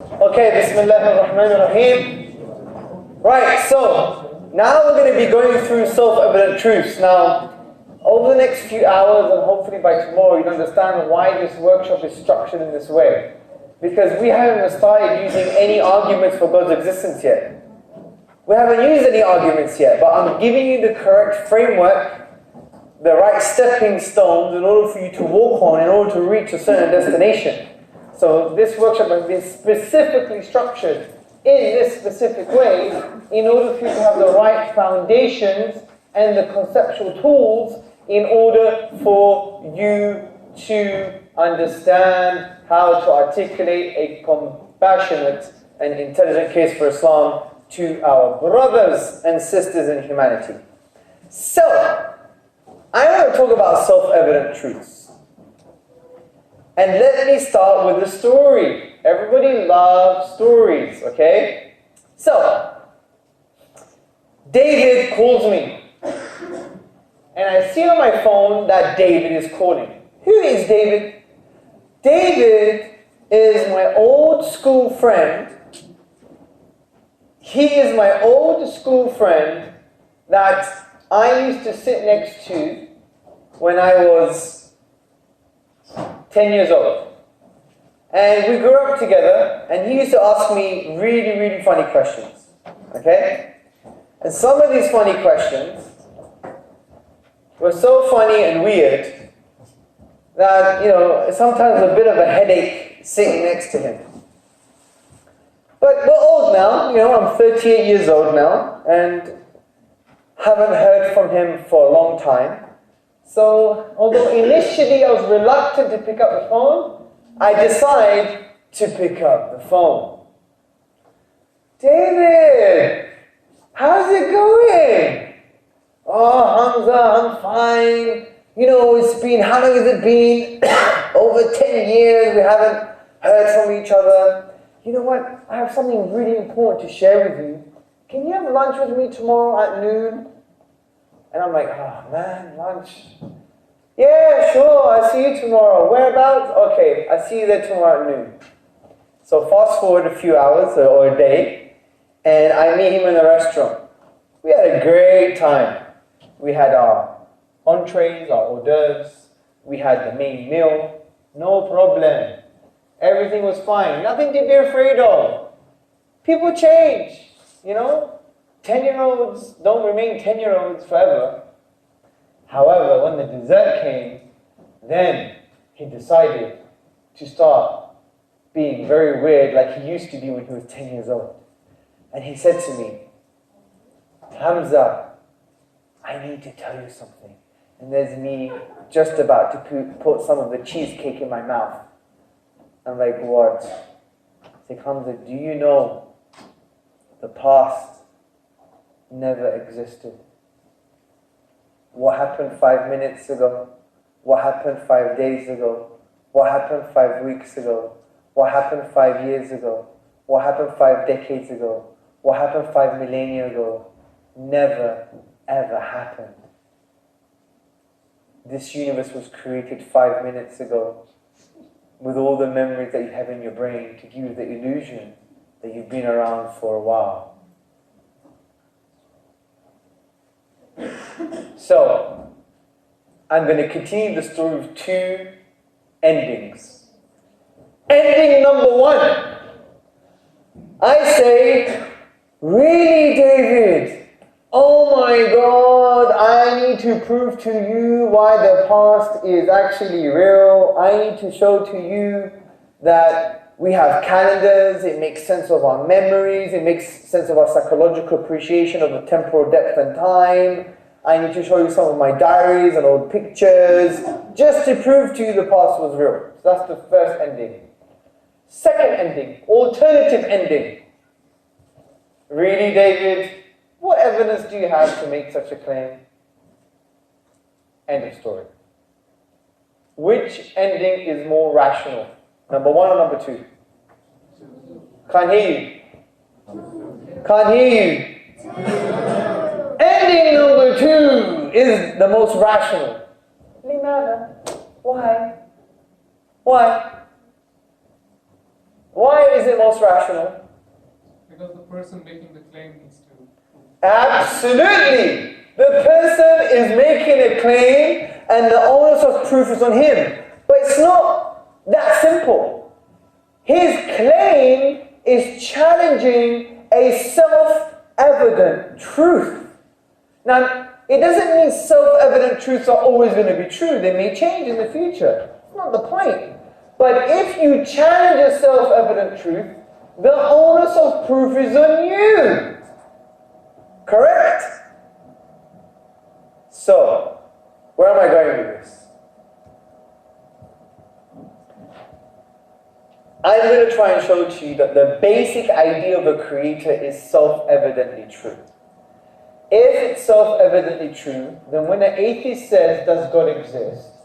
Okay, Bismillahirrahmanirrahim. Right, so now we're going to be going through self-evident truths. Now, over the next few hours and hopefully by tomorrow, you'll understand why this workshop is structured in this way. Because we haven't started using any arguments for God's existence yet. We haven't used any arguments yet, but I'm giving you the correct framework, the right stepping stones in order for you to walk on, in order to reach a certain destination. So this workshop has been specifically structured in this specific way in order for you to have the right foundations and the conceptual tools in order for you to understand how to articulate a compassionate and intelligent case for Islam to our brothers and sisters in humanity. So, I want to talk about self-evident truths. And let me start with a story. Everybody loves stories, okay? So, David calls me. And I see on my phone that David is calling. Who is David? David is my old school friend. He is my old school friend that I used to sit next to when I was 10 years old. And we grew up together, and he used to ask me really, really funny questions. Okay? And some of these funny questions were so funny and weird that, sometimes a bit of a headache sitting next to him. But we're old now, I'm 38 years old now, and haven't heard from him for a long time. So, although initially I was reluctant to pick up the phone, I decide to pick up the phone. David, how's it going? Oh, Hamza, I'm fine. How long has it been? Over 10 years, we haven't heard from each other. You know what? I have something really important to share with you. Can you have lunch with me tomorrow at noon? And I'm like, oh man, lunch. Yeah, sure, I'll see you tomorrow. Whereabouts? Okay, I'll see you there tomorrow at noon. So fast forward a few hours or a day, and I meet him in the restaurant. We had a great time. We had our entrees, our hors d'oeuvres. We had the main meal. No problem. Everything was fine. Nothing to be afraid of. People change, 10-year-olds don't remain 10-year-olds forever. However, when the dessert came, then he decided to start being very weird like he used to be when he was 10 years old. And he said to me, Hamza, I need to tell you something. And there's me just about to put some of the cheesecake in my mouth. I'm like, what? He's like, Hamza, do you know the past never existed? What happened 5 minutes ago? What happened 5 days ago? What happened 5 weeks ago? What happened 5 years ago? What happened 5 decades ago? What happened 5 millennia ago? Never, ever happened. This universe was created 5 minutes ago with all the memories that you have in your brain to give you the illusion that you've been around for a while. So, I'm going to continue the story with 2 endings. Ending number 1. I say, really, David? Oh my God, I need to prove to you why the past is actually real. I need to show to you that we have calendars, it makes sense of our memories, it makes sense of our psychological appreciation of the temporal depth and time. I need to show you some of my diaries and old pictures, just to prove to you the past was real. So that's the first ending. Second ending, alternative ending. Really, David? What evidence do you have to make such a claim? End of story. Which ending is more rational? Number 1 or number 2? Can't hear you. Can't hear you. Ending number 2 is the most rational. Limana? Why? Why? Why is it most rational? Because the person making the claim needs to. Absolutely! The person is making a claim and the onus of proof is on him. But it's not that simple. His claim is challenging a self-evident truth. Now, it doesn't mean self-evident truths are always going to be true. They may change in the future. That's not the point. But if you challenge a self-evident truth, the onus of proof is on you. Correct? So, where am I going with this? I'm going to try and show to you that the basic idea of a creator is self-evidently true. If it's self-evidently true, then when an atheist says, does God exist?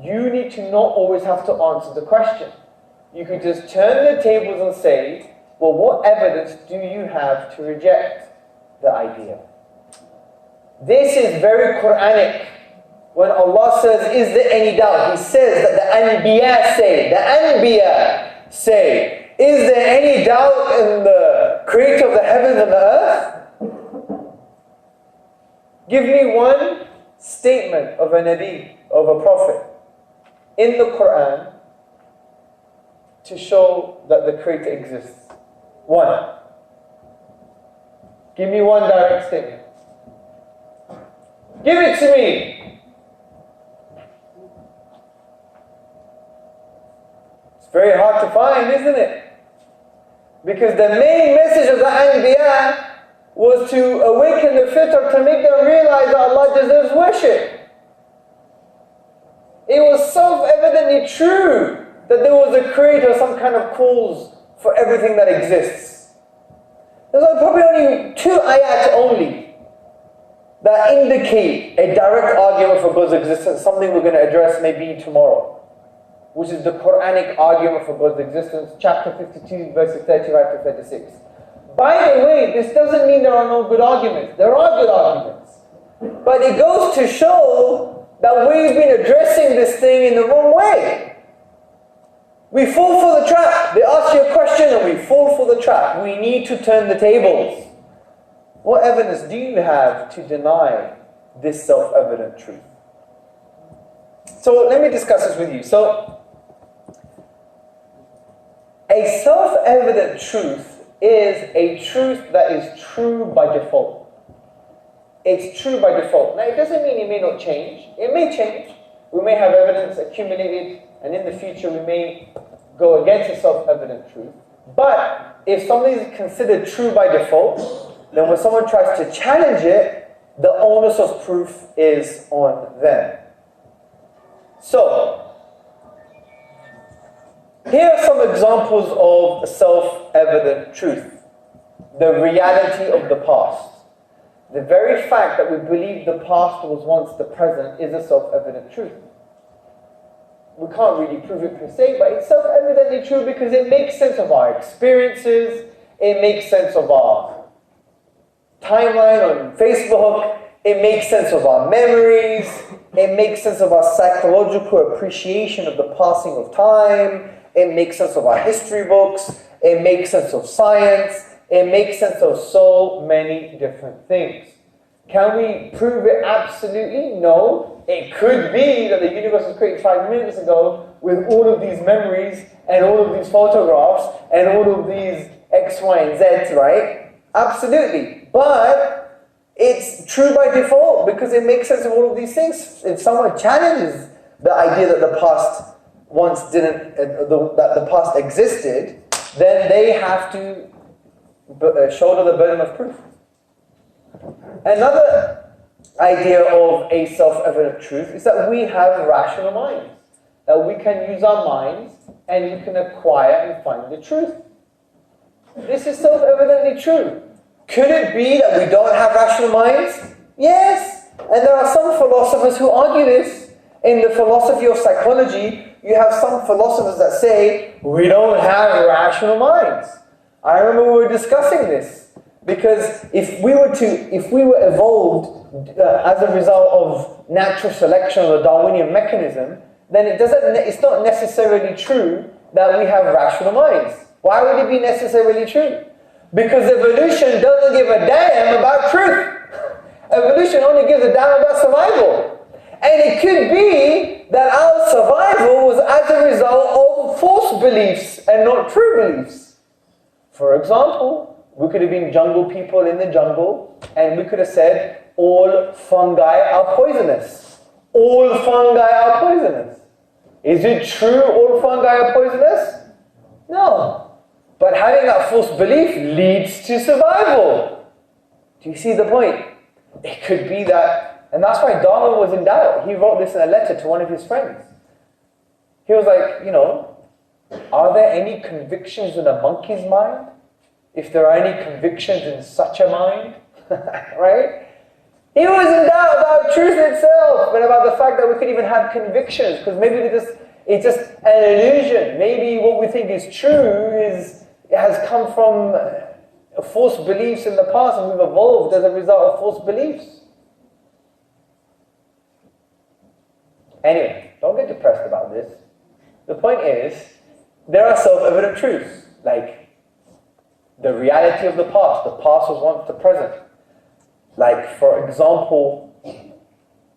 You need to not always have to answer the question. You could just turn the tables and say, well, what evidence do you have to reject the idea? This is very Quranic. When Allah says, is there any doubt? He says that the Anbiya say, is there any doubt in the creator of the heavens and the earth? Give me one statement of a Nabi, of a prophet, in the Quran to show that the creator exists. One. Give me one direct statement. Give it to me. It's very hard to find, isn't it? Because the main message of the Anbiya was to awaken the fitrah, to make them realize that Allah deserves worship. It was self-evidently true that there was a creator, some kind of cause for everything that exists. There's probably only 2 ayat only that indicate a direct argument for God's existence, something we're going to address maybe tomorrow, which is the Quranic argument for God's existence, chapter 52, verses 35 to 36. By the way, this doesn't mean there are no good arguments. There are good arguments. But it goes to show that we've been addressing this thing in the wrong way. We fall for the trap. They ask you a question and we fall for the trap. We need to turn the tables. What evidence do you have to deny this self-evident truth? So let me discuss this with you. So, a self-evident truth is a truth that is true by default. It's true by default. Now, it doesn't mean it may not change. It may change. We may have evidence accumulated, and in the future we may go against a self-evident truth. But if something is considered true by default, then when someone tries to challenge it, the onus of proof is on them. So, here are some examples of self-evident truth. The reality of the past. The very fact that we believe the past was once the present is a self-evident truth. We can't really prove it per se, but it's self-evidently true because it makes sense of our experiences, it makes sense of our timeline on Facebook, it makes sense of our memories, it makes sense of our psychological appreciation of the passing of time, it makes sense of our history books, it makes sense of science, it makes sense of so many different things. Can we prove it absolutely? No. It could be that the universe was created 5 minutes ago with all of these memories and all of these photographs and all of these X, Y, and Z, right? Absolutely. But it's true by default because it makes sense of all of these things. If someone challenges the idea that the past once didn't, that the past existed, then they have to shoulder the burden of proof. Another idea of a self-evident truth is that we have rational minds. That we can use our minds and we can acquire and find the truth. This is self-evidently true. Could it be that we don't have rational minds? Yes. And there are some philosophers who argue this. In the philosophy of psychology, you have some philosophers that say, we don't have rational minds. I remember we were discussing this. Because if we were evolved as a result of natural selection or the Darwinian mechanism, then it's not necessarily true that we have rational minds. Why would it be necessarily true? Because evolution doesn't give a damn about truth. Evolution only gives a damn about survival. And it could be that our survival was as a result of false beliefs and not true beliefs. For example, we could have been jungle people in the jungle, and we could have said, all fungi are poisonous. All fungi are poisonous. Is it true all fungi are poisonous? No. But having that false belief leads to survival. Do you see the point? It could be that, and that's why Dawah was in doubt. He wrote this in a letter to one of his friends. He was like, are there any convictions in a monkey's mind? If there are any convictions in such a mind, right? He was in doubt about truth itself, and about the fact that we could even have convictions, because maybe it's just an illusion. Maybe what we think is true has come from false beliefs in the past, and we've evolved as a result of false beliefs. Anyway, don't get depressed about this. The point is, there are self-evident truths, like the reality of the past. The past was once the present. Like, for example,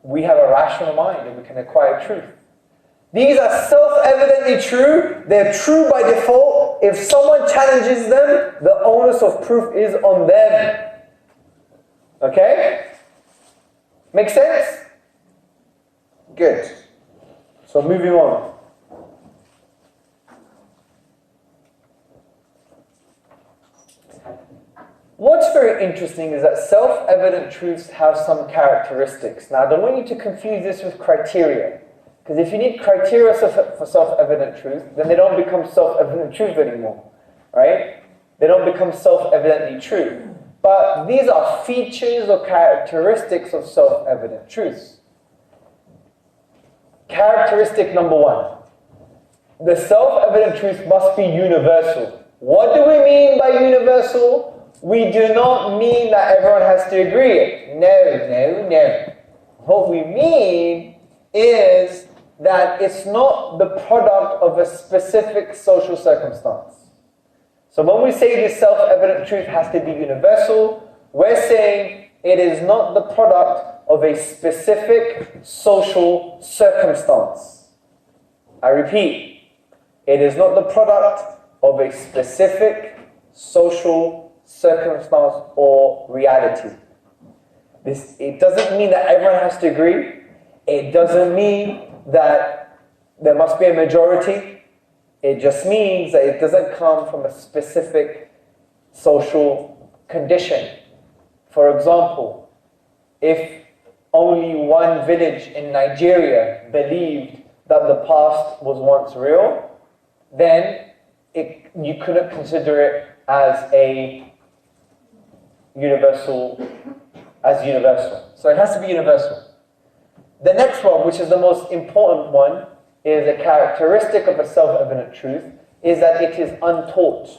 we have a rational mind and we can acquire truth. These are self-evidently true. They're true by default. If someone challenges them, the onus of proof is on them. Okay? Make sense? Good. So moving on. What's very interesting is that self-evident truths have some characteristics. Now, I don't want you to confuse this with criteria. Because if you need criteria for self-evident truth, then they don't become self-evident truth anymore. Right? They don't become self-evidently true. But these are features or characteristics of self-evident truths. Characteristic number one. The self-evident truth must be universal. What do we mean by universal? We do not mean that everyone has to agree. No. What we mean is that it's not the product of a specific social circumstance. So when we say this self-evident truth has to be universal, we're saying it is not the product of a specific social circumstance. I repeat, it is not the product of a specific social circumstance or reality. It doesn't mean that everyone has to agree. It doesn't mean that there must be a majority. It just means that it doesn't come from a specific social condition. For example, if only one village in Nigeria believed that the past was once real, then you couldn't consider it as universal. So it has to be universal. The next one, which is the most important one, is a characteristic of a self-evident truth, is that it is untaught.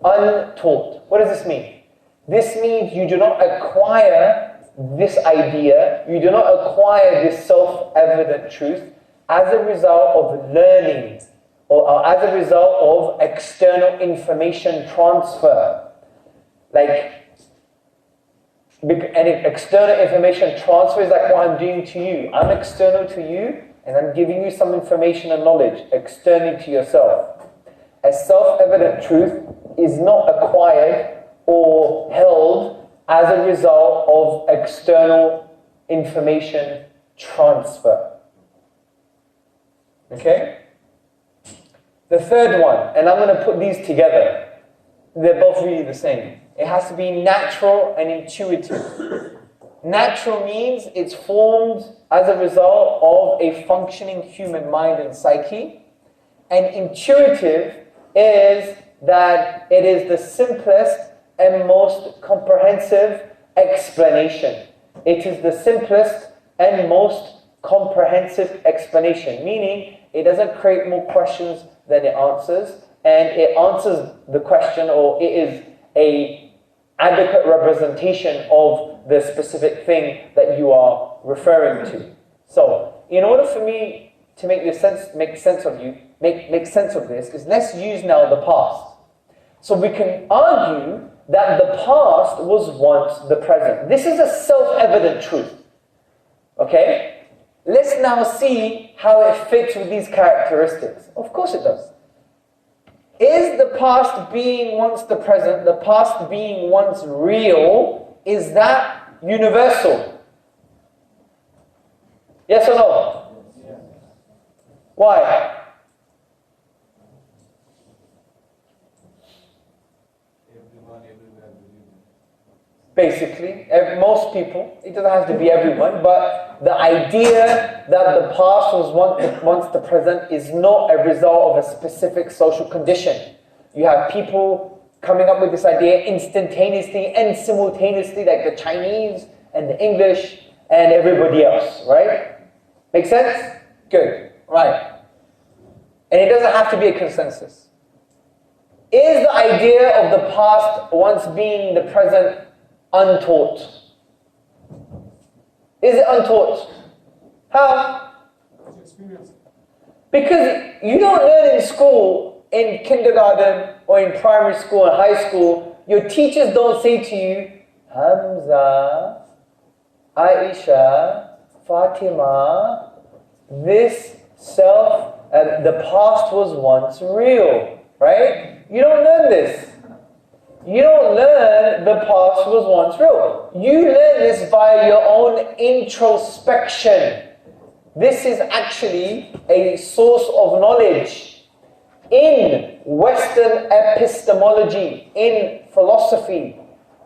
Untaught. What does this mean? This means you do not acquire this idea, you do not acquire this self-evident truth as a result of learning, or as a result of external information transfer. Like, any external information transfer is like what I'm doing to you. I'm external to you, and I'm giving you some information and knowledge externally to yourself. A self-evident truth is not acquired or held as a result of external information transfer. Okay? The third one, and I'm going to put these together. They're both really the same. It has to be natural and intuitive. Natural means it's formed as a result of a functioning human mind and psyche. And intuitive is that it is the simplest and most comprehensive explanation. It is the simplest and most comprehensive explanation, meaning it doesn't create more questions than it answers, and it answers the question, or it is a adequate representation of the specific thing that you are referring to. So, in order for me to make sense of you, make sense of this is let's use now the past. So we can argue that the past was once the present. This is a self-evident truth. Okay? Let's now see how it fits with these characteristics. Of course it does. Is the past being once the present, the past being once real, is that universal? Yes or no? Yes. Why? Basically, most people, it doesn't have to be everyone, but the idea that the past was once the present is not a result of a specific social condition. You have people coming up with this idea instantaneously and simultaneously, like the Chinese and the English and everybody else, right? Make sense? Good. Right. And it doesn't have to be a consensus. Is the idea of the past once being the present untaught? Is it untaught? How? Because you don't learn in school, in kindergarten or in primary school and high school, your teachers don't say to you, Hamza, Aisha, Fatima, this the past was once real, right? You don't learn this. You don't learn the past was once real. You learn this via your own introspection. This is actually a source of knowledge. In Western epistemology, in philosophy,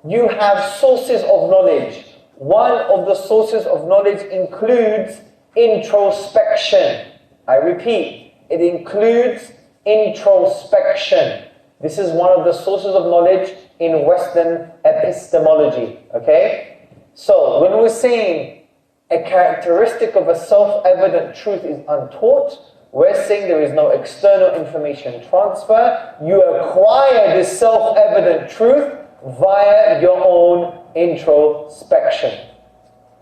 you have sources of knowledge. One of the sources of knowledge includes introspection. I repeat, it includes introspection. This is one of the sources of knowledge in Western epistemology, okay? So, when we're saying a characteristic of a self-evident truth is untaught, we're saying there is no external information transfer. You acquire this self-evident truth via your own introspection.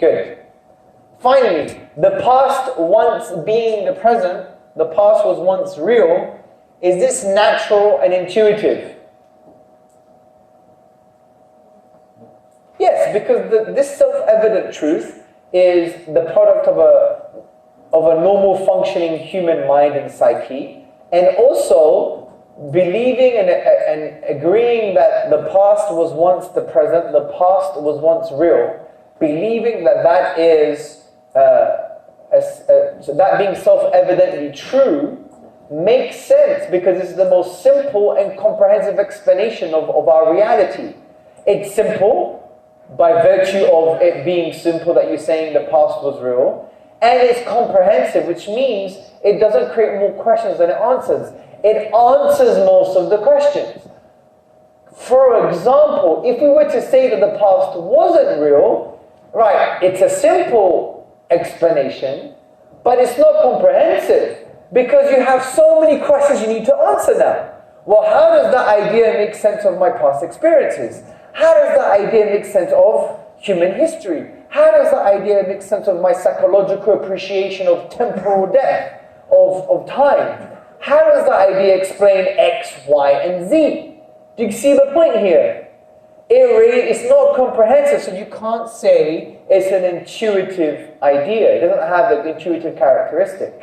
Good. Finally, the past once being the present, the past was once real. Is this natural and intuitive? Yes, because this self-evident truth is the product of a normal functioning human mind and psyche, and also believing and agreeing that the past was once the present, the past was once real, believing that is so that being self-evidently true makes sense because it's the most simple and comprehensive explanation of our reality. It's simple by virtue of it being simple that you're saying the past was real, and it's comprehensive, which means it doesn't create more questions than it answers. It answers most of the questions. For example, if we were to say that the past wasn't real, right, it's a simple explanation, but it's not comprehensive. Because you have so many questions you need to answer now. Well, how does that idea make sense of my past experiences? How does that idea make sense of human history? How does that idea make sense of my psychological appreciation of temporal depth, of time? How does that idea explain X, Y, and Z? Do you see the point here? It's not comprehensive, so you can't say it's an intuitive idea. It doesn't have the intuitive characteristic.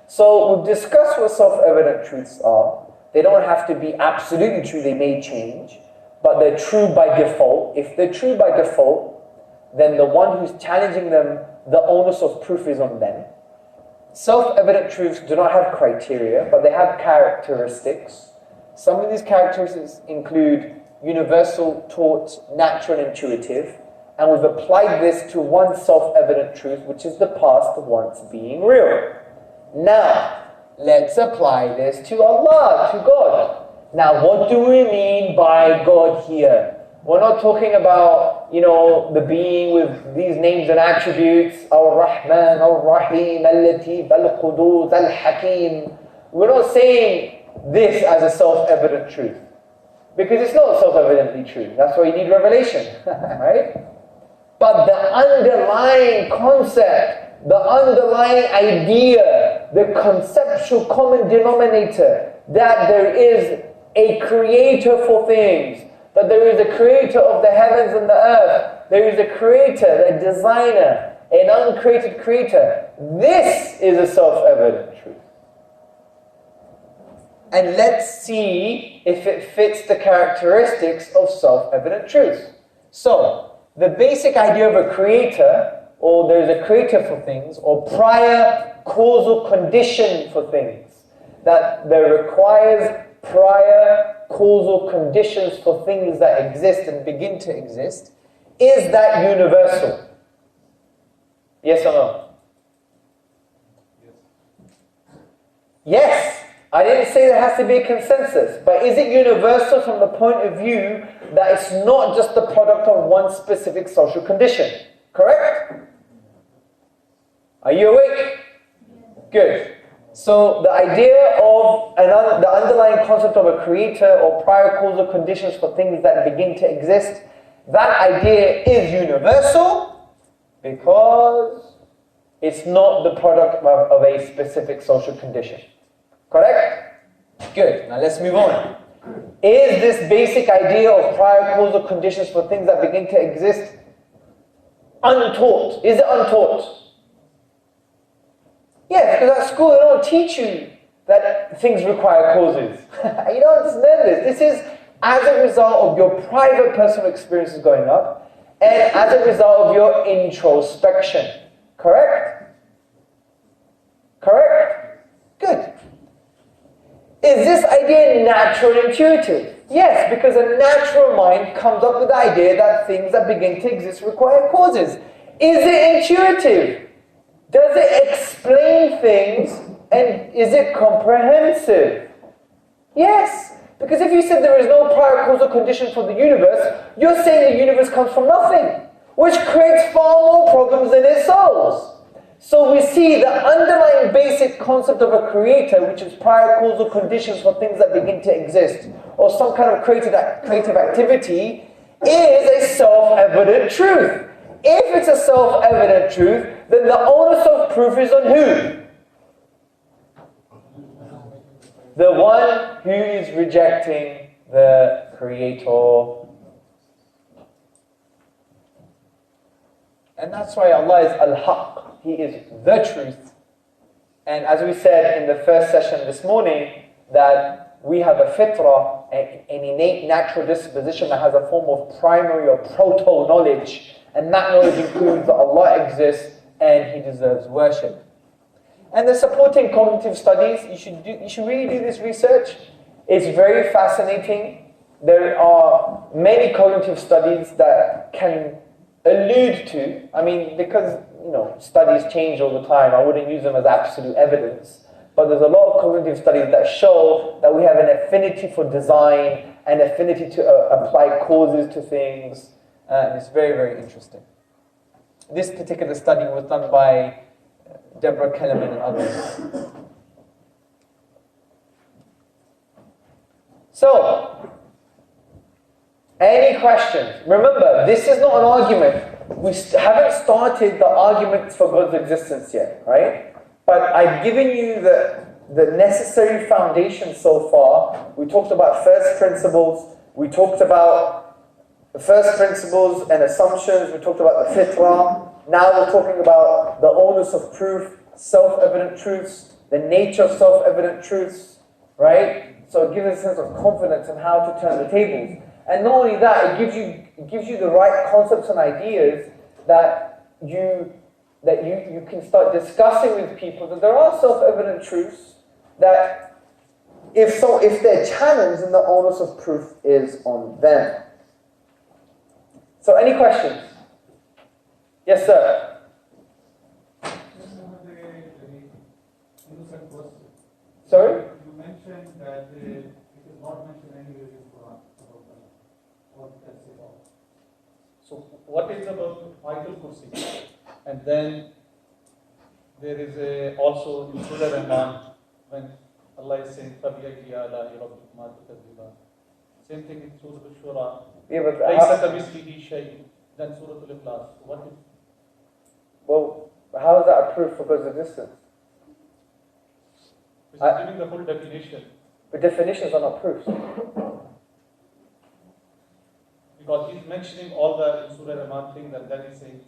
So we've discussed what self-evident truths are. They don't have to be absolutely true, they may change, but they're true by default. If they're true by default, then the one who's challenging them, the onus of proof is on them. Self-evident truths do not have criteria, but they have characteristics. Some of these characteristics include universal, taught, natural, and intuitive, and we've applied this to one self-evident truth, which is the past once being real. Now, let's apply this to Allah, to God. Now, what do we mean by God here? We're not talking about, the being with these names and attributes, Ar-Rahman, Ar-Rahim, Al-Latif, Al-Qudus, Al-Hakim. We're not saying this as a self-evident truth. Because it's not self-evidently true. That's why you need revelation, right? But the underlying concept, the underlying idea the conceptual common denominator, that there is a creator for things, that there is a creator of the heavens and the earth, there is a creator, a designer, an uncreated creator. This is a self-evident truth. And let's see if it fits the characteristics of self-evident truth. So, the basic idea of a creator, or there's a creator for things, or prior causal condition for things, that there requires prior causal conditions for things that exist and begin to exist, is that universal? Yes or no? Yes. I didn't say there has to be a consensus, but is it universal from the point of view that it's not just the product of one specific social condition? Correct? Are you awake? Good. So the idea of the underlying concept of a creator or prior causal conditions for things that begin to exist, that idea is universal because it's not the product of a specific social condition. Correct? Good. Now let's move on. Is this basic idea of prior causal conditions for things that begin to exist untaught? Is it untaught? Yes, because at school they don't teach you that things require causes. You don't understand this. This is as a result of your private personal experiences growing up and as a result of your introspection. Correct? Correct? Good. Is this idea natural and intuitive? Yes, because a natural mind comes up with the idea that things that begin to exist require causes. Is it intuitive? Does it explain things? And is it comprehensive? Yes, because if you said there is no prior causal condition for the universe, you're saying the universe comes from nothing, which creates far more problems than it solves. So we see the underlying basic concept of a creator, which is prior causal conditions for things that begin to exist, or some kind of creative activity, is a self-evident truth. If it's a self-evident truth, then the onus of proof is on who? The one who is rejecting the creator. And that's why Allah is Al-Haq. He is the truth. And as we said in the first session this morning, that we have a fitrah, an innate natural disposition that has a form of primary or proto-knowledge. And that knowledge includes that Allah exists and He deserves worship. And the supporting cognitive studies, you should really do this research. It's very fascinating. There are many cognitive studies that can allude to, because studies change all the time, I wouldn't use them as absolute evidence, but there's a lot of cognitive studies that show that we have an affinity for design, an affinity to apply causes to things, and it's very, very interesting. This particular study was done by Deborah Kellerman and others. So, any questions? Remember, this is not an argument. We haven't started the arguments for God's existence yet, right? But I've given you the necessary foundation so far. We talked about first principles. We talked about the first principles and assumptions. We talked about the fitrah. Now we're talking about the onus of proof, self-evident truths, the nature of self-evident truths, right? So it gives us a sense of confidence in how to turn the tables. And not only that, it gives you the right concepts and ideas that you can start discussing with people, that there are self-evident truths that if they're challenged, then the onus of proof is on them. So any questions? Yes, sir. Sorry? You mentioned that it is not mentioned anywhere in Quran about what that's about. So what is about Ayatul Kursi? And then there is also in Surah Rahman when Allah is saying فَبِيَكِيَ عَلَىٰ رَبِّكُمَا تُكَذِّبَانِ. Same thing in Surah Al-Shura. لَيْسَ كَمِثْلِهِ شَيْءٌ. Then Surah Al-Ikhlas. What is? Well, how is that a proof for God's existence? Which is giving the full definition. But definitions are not proofs. Because he's mentioning all the in Surah Rahman things and then he's saying,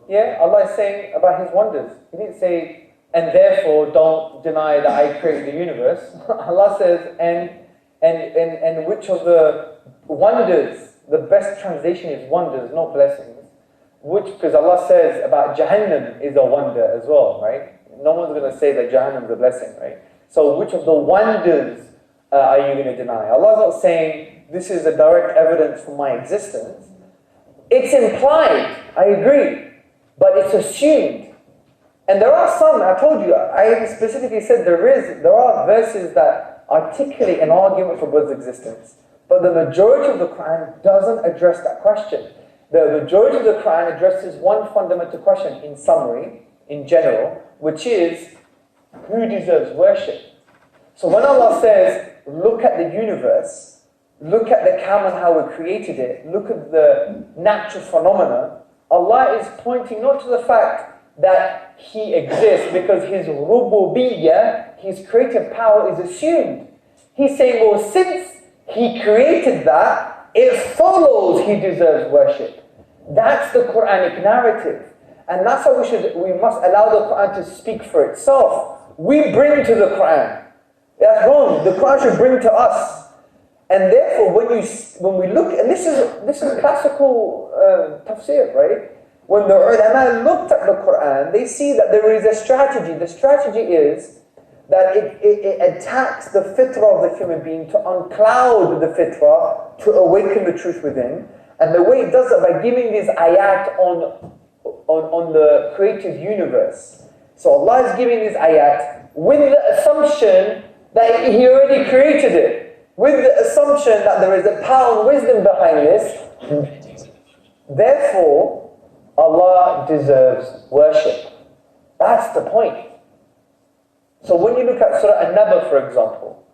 Yeah, Allah is saying about His wonders. He didn't say, and therefore don't deny that I created the universe. Allah says, and which of the wonders, the best translation is wonders, not blessings. Because Allah says about Jahannam is a wonder as well, right? No one's going to say that Jahannam is a blessing, right? So which of the wonders are you going to deny? Allah's not saying this is a direct evidence for my existence. It's implied, I agree, but it's assumed. And there are some, I told you, I specifically said there are verses that articulate an argument for God's existence. But the majority of the Quran doesn't address that question. The majority of the Quran addresses one fundamental question in summary, in general, which is, who deserves worship? So when Allah says, look at the universe, look at the camel, how we created it, look at the natural phenomena, Allah is pointing not to the fact that He exists because His rububiyyah, His creative power is assumed. He's saying, well, since He created that, it follows He deserves worship. That's the Quranic narrative. And that's why we must allow the Quran to speak for itself. We bring to the Quran. That's wrong. The Quran should bring to us. And therefore, when we look, and this is classical tafsir, right? When the ulama looked at the Quran, they see that there is a strategy. The strategy is that it attacks the fitrah of the human being to uncloud the fitrah, to awaken the truth within. And the way it does it by giving these ayat on the creative universe. So Allah is giving these ayat with the assumption that He already created it, with the assumption that there is a power and wisdom behind this. Therefore, Allah deserves worship. That's the point. So when you look at Surah An-Naba, for example,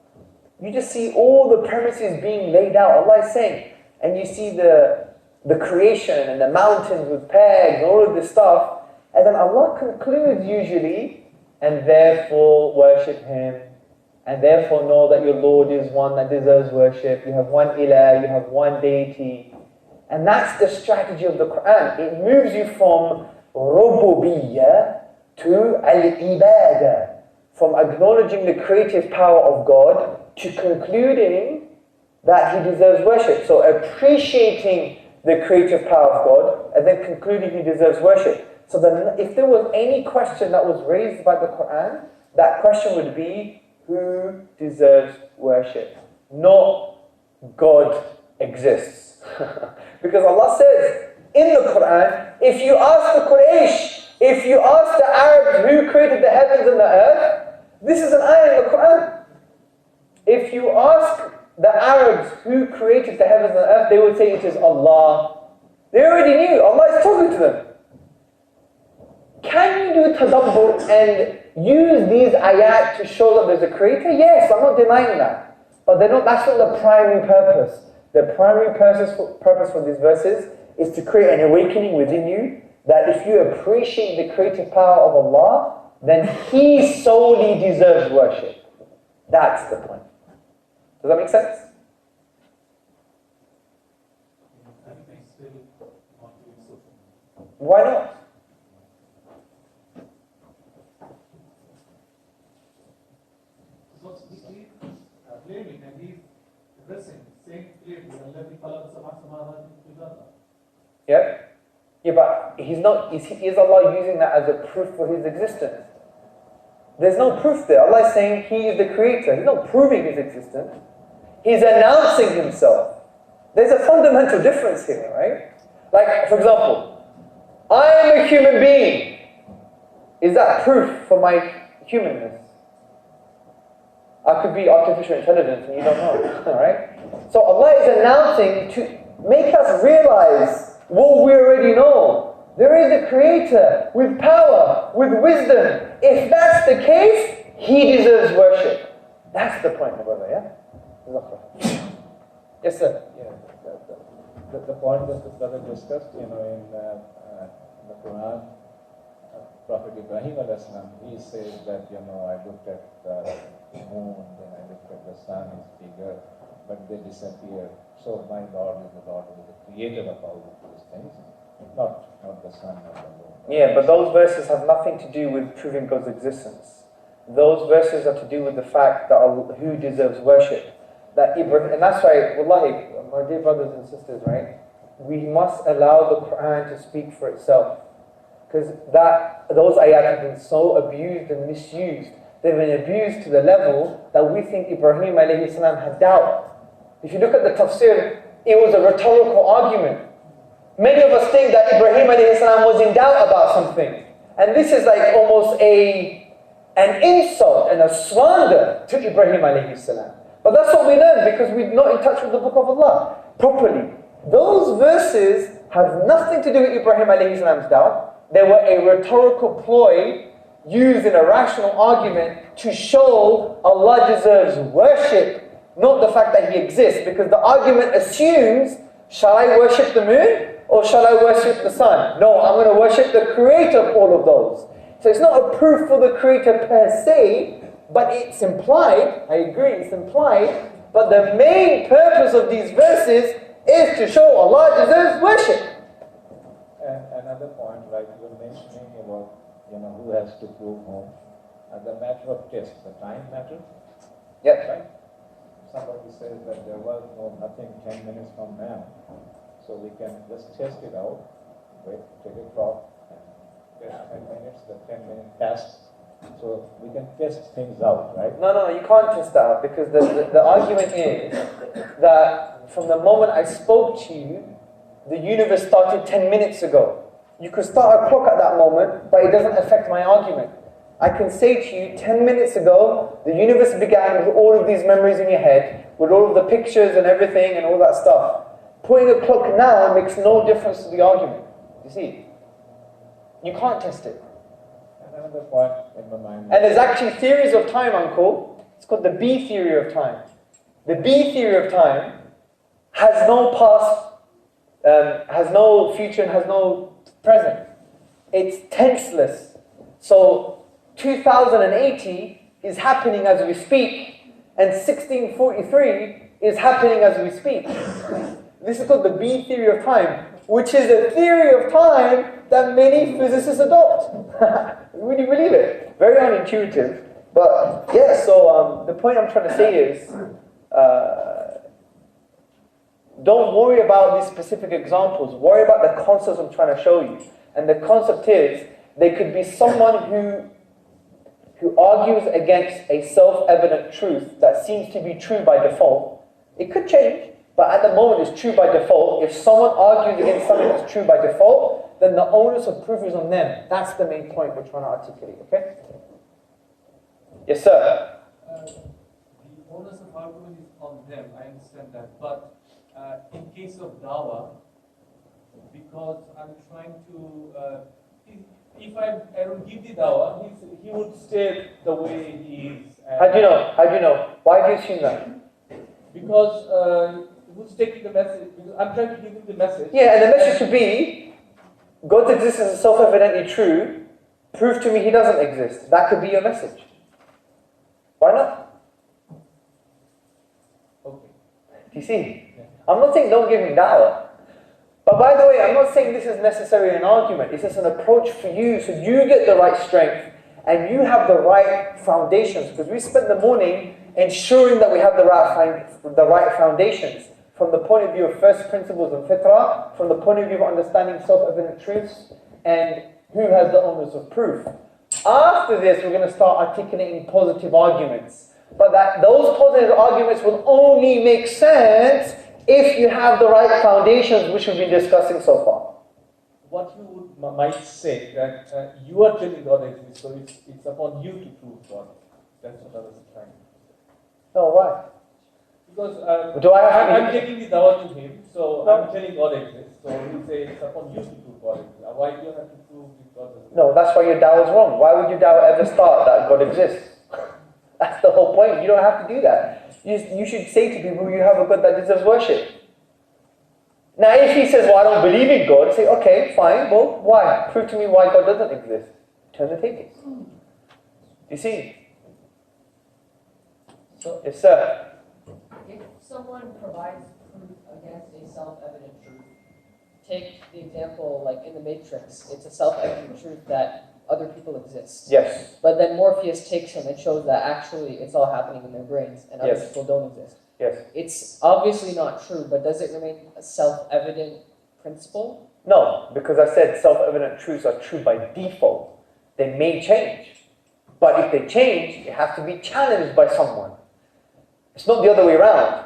you just see all the premises being laid out. Allah is saying, and you see the creation and the mountains with pegs and all of this stuff, and then Allah concludes usually, and therefore worship Him, and therefore know that your Lord is one that deserves worship. You have one ilah, you have one deity. And that's the strategy of the Quran. It moves you from rububiyyah to al-ibadah, from acknowledging the creative power of God to concluding that He deserves worship. So appreciating the creative power of God and then concluding He deserves worship. So then if there was any question that was raised by the Quran, that question would be, who deserves worship? Not God exists. Because Allah says in the Quran, if you ask the Quraysh, if you ask the Arabs who created the heavens and the earth, this is an ayah in the Quran. If you ask the Arabs who created the heavens and the earth, they would say it is Allah. They already knew. Allah is talking to them. Can you do tadabbur and use these ayat to show that there's a creator? Yes, I'm not denying that. But that's not the primary purpose. The primary purpose for these verses is to create an awakening within you that if you appreciate the creative power of Allah, then He solely deserves worship. That's the point. Does that make sense? Why not? Claiming and he's addressing, saying clearly, Yeah? Yeah, but He's not, is Allah using that as a proof for His existence? There's no proof there. Allah is saying He is the creator. He's not proving His existence. He's announcing Himself. There's a fundamental difference here, right? Like, for example, I am a human being. Is that proof for my humanness? I could be artificial intelligence and you don't know, right? So Allah is announcing to make us realize what we already know. There is a creator with power, with wisdom. If that's the case, He deserves worship. That's the point, my brother, yeah? Yes, sir. Yeah, the point that the brother discussed, in the Quran, Prophet Ibrahim alayhi salam, he says that, I looked at the moon, then I looked at the sun, it's bigger, but they disappear. So my Lord is the Lord who is the creator of all of these things, not the sun, not the moon. Yeah, but those verses have nothing to do with proving God's existence. Those verses are to do with the fact that who deserves worship. And that's why, wallahi, my dear brothers and sisters, right? We must allow the Quran to speak for itself. Because those ayat have been so abused and misused. They've been abused to the level that we think Ibrahim alayhi salam had doubt. If you look at the tafsir, it was a rhetorical argument. Many of us think that Ibrahim alayhi salam was in doubt about something. And this is like almost an insult and a slander to Ibrahim alayhi salam. But that's what we learn because we're not in touch with the book of Allah properly. Those verses have nothing to do with Ibrahim alayhi salam's doubt. They were a rhetorical ploy used in a rational argument to show Allah deserves worship, not the fact that He exists. Because the argument assumes, shall I worship the moon or shall I worship the sun? No, I'm going to worship the creator of all of those. So it's not a proof for the creator per se, but it's implied, I agree, it's implied, but the main purpose of these verses is to show Allah deserves worship. And another point, like you were mentioning about, who has to prove whom, as a matter of test, the time matters. Yep. Right? Somebody says that there was nothing 10 minutes from now, so we can just test it out, wait, take a clock, and test 10 minutes, the 10 minutes passed, so we can test things out, right? No, you can't test that out because the argument is that from the moment I spoke to you, the universe started 10 minutes ago. You could start a clock at that moment, but it doesn't affect my argument. I can say to you, 10 minutes ago, the universe began with all of these memories in your head, with all of the pictures and everything and all that stuff. Putting a clock now makes no difference to the argument. You see? You can't test it. Another point in my mind. And there's actually theories of time, Uncle. It's called the B theory of time. The B theory of time has no past, has no future, and has no present. It's tenseless. So 2080 is happening as we speak, and 1643 is happening as we speak. This is called the B theory of time, which is a theory of time that many physicists adopt. Would you believe it? Very unintuitive. But yeah, so the point I'm trying to say is, don't worry about these specific examples. Worry about the concepts I'm trying to show you. And the concept is, there could be someone who argues against a self-evident truth that seems to be true by default. It could change, but at the moment it's true by default. If someone argues against something that's true by default, then the onus of proof is on them. That's the main point we're trying to articulate, okay? Yes, sir? The onus of argument is on them, I understand that. But in case of Dawah, because I'm trying to, if I don't give the Dawah, he would stay the way he is. How do you know? How do you know? Why do you assume that? Because who's taking the message? Because I'm trying to give him the message. Yeah, and the message should be, God's existence is self-evidently true. Prove to me He doesn't exist. That could be your message. Why not? Okay. Do you see? Yeah. I'm not saying don't give him dawah. But by the way, I'm not saying this is necessarily an argument. It's just an approach for you so you get the right strength and you have the right foundations. Because we spent the morning ensuring that we have the right foundations. From the point of view of first principles and fitrah, from the point of view of understanding self-evident truths, and who has the onus of proof. After this, we're going to start articulating positive arguments. But those positive arguments will only make sense if you have the right foundations, which we've been discussing so far. What you might say, that you are telling God exists, so it's upon you to prove God. That's what I was trying to say. No, why? Because I'm taking the dawah to him, so no. I'm telling God exists. So he says it's upon you to prove God exists. Why do you have to prove that God exists? No, that's why your dawah is wrong. Why would your dawah ever start that God exists? That's the whole point. You don't have to do that. You should say to people, you have a God that deserves worship. Now if he says, well, I don't believe in God, say, okay, fine, well, why? Prove to me why God doesn't exist. turn the tables. You see? So, Yes, sir. if someone provides proof against a self-evident truth, take the example like in the Matrix, it's a self-evident truth that other people exist. Yes. But then Morpheus takes him and shows that actually it's all happening in their brains and other Yes. people don't exist. Yes. It's obviously not true, but does it remain a self-evident principle? No, because I said self-evident truths are true by default. They may change. But if they change, it has to be challenged by someone. It's not the other way around.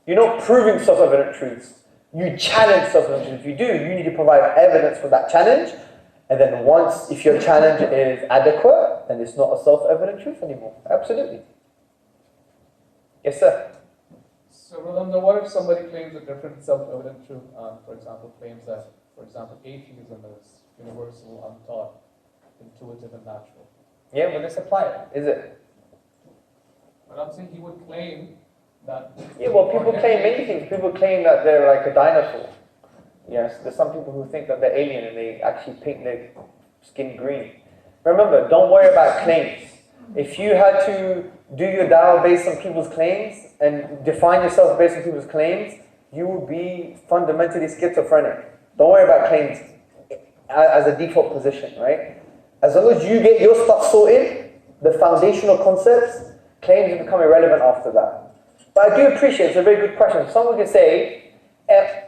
You're not proving self-evident truths. You challenge self-evident truths. If you do, you need to provide evidence for that challenge. And then once, if your challenge is adequate, then it's not a self-evident truth anymore. Absolutely. Yes, sir. So, Rolando, what if somebody claims a different self-evident truth? For example, claims that, for example, atheism is universal, untaught, intuitive, and natural. Yeah, well, let's apply it. Is it? But I'm saying he would claim that. Yeah, well, people claim many things. People claim that they're like a dinosaur. Yes, there's some people who think that they're alien and they actually paint their skin green. Remember, don't worry about claims. If you had to do your dawah based on people's claims and define yourself based on people's claims, you would be fundamentally schizophrenic. Don't worry about claims as a default position, right? As long as you get your stuff sorted, the foundational concepts, claims become irrelevant after that. But I do appreciate, it's a very good question. Someone can say,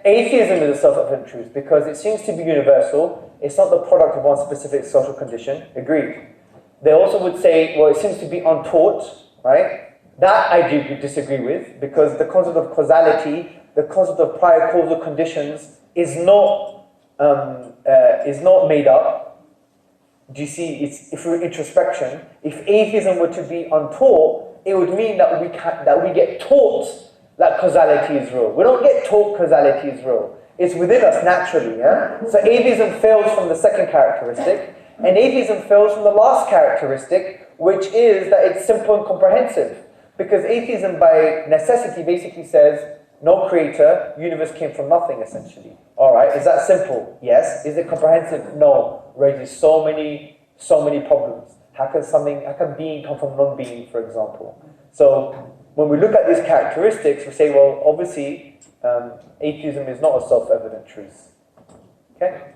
atheism is a self-evident truth because it seems to be universal. It's not the product of one specific social condition. Agreed. They also would say, well, it seems to be untaught, right? That I do disagree with because the concept of causality, the concept of prior causal conditions is not made up. Do you see? It's through introspection. If atheism were to be untaught, it would mean that we get taught that causality is real. We don't get taught causality is real. It's within us naturally, yeah? So atheism fails from the second characteristic, and atheism fails from the last characteristic, which is that it's simple and comprehensive. Because atheism by necessity basically says, no creator, universe came from nothing essentially. Alright, is that simple? Yes. Is it comprehensive? No. Raises so many problems. How can being come from non-being, for example? So when we look at these characteristics, we say, well, obviously, atheism is not a self-evident truth. Okay?